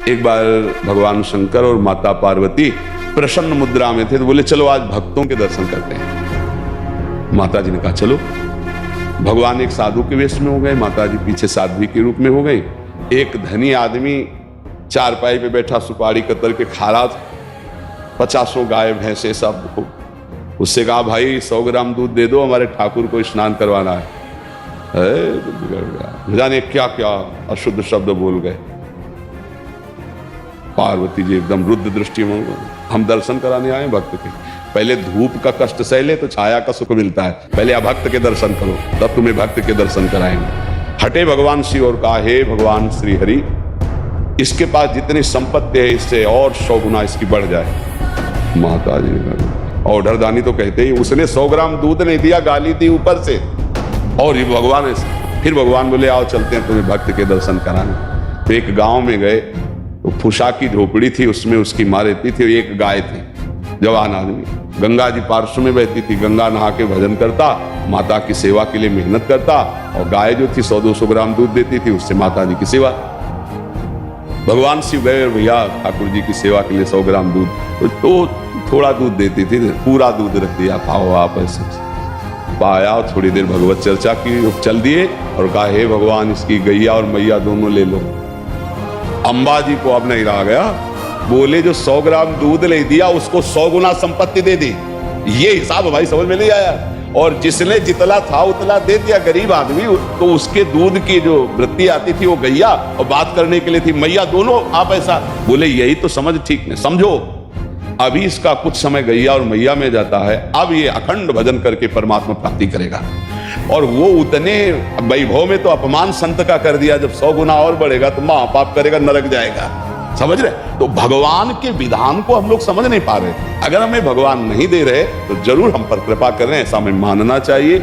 एक बार भगवान शंकर और माता पार्वती प्रसन्न मुद्रा में थे, तो बोले चलो आज भक्तों के दर्शन करते हैं। माता जी ने कहा चलो। भगवान एक साधु के वेश में हो गए, माता जी पीछे साध्वी के रूप में हो गई। एक धनी आदमी चारपाई पे बैठा सुपारी कतर के खा रहा था, 50 गाय भैंसे सब। उससे कहा भाई 100 ग्राम दूध दे दो, हमारे ठाकुर को स्नान करवाना है। बिगड़ गया, जाने क्या क्या अशुद्ध शब्द बोल गए। पार्वती जी एकदम रुद्र दृष्टि में, हम दर्शन कराने आए भक्त के। पहले धूप का कष्ट सहले तो छाया का सुख मिलता है, पहले अभक्त के दर्शन करो तब तुम्हें भक्त के दर्शन कराएंगे। हटे भगवान शिव और कहा हे भगवान श्री हरि, इसके पास जितनी संपत्ति है इससे और 100 गुना इसकी बढ़ जाए। माता जी ने ऑर्डर दानी तो कहते ही, उसने 100 ग्राम दूध नहीं दिया, गाली दी ऊपर से। और ये भगवान ऐसे, फिर भगवान बोले आओ चलते हैं तुम्हें भक्त के दर्शन कराने। तो एक गांव में गए, तो फुसा की झोपड़ी थी, उसमें उसकी माँ रहती थी। एक गाय थी, जवान आदमी, गंगा जी पार्श्व में बहती थी। गंगा नहा के भजन करता, माता की सेवा के लिए मेहनत करता, और गाय जो थी 100-200 ग्राम दूध देती थी, उससे माता जी की सेवा। भगवान शिव गए, भैया ठाकुर जी की सेवा के लिए 100 ग्राम दूध, तो थोड़ा दूध देती थी, पूरा दूध रख दिया, पाओ आप ऐसे पाया। और थोड़ी देर भगवत चर्चा की, चल दिए और कहा हे भगवान इसकी गैया और मैया दोनों ले लो। अंबा जी को अब नहीं रहा गया, बोले जो 100 ग्राम दूध ले दिया उसको 100 गुना संपत्ति दे दी। ये हिसाब भाई समझ में नहीं आया। और जिसने जितना था उतना दे दिया, गरीब आदमी, तो उसके दूध की जो वृत्ति आती थी वो गैया, और बात करने के लिए थी मैया, दोनों आप ऐसा बोले। यही तो समझ ठीक नहीं, समझो अभी इसका कुछ समय गैया और मैया में जाता है, अब ये अखंड भजन करके परमात्मा प्राप्ति करेगा। और वो उतने वैभव में तो अपमान संत का कर दिया, जब 100 गुना और बढ़ेगा तो महापाप करेगा, नरक जाएगा। समझ रहे? तो भगवान के विधान को हम लोग समझ नहीं पा रहे। अगर हमें भगवान नहीं दे रहे तो जरूर हम पर कृपा कर रहे हैं, ऐसा हमें मानना चाहिए।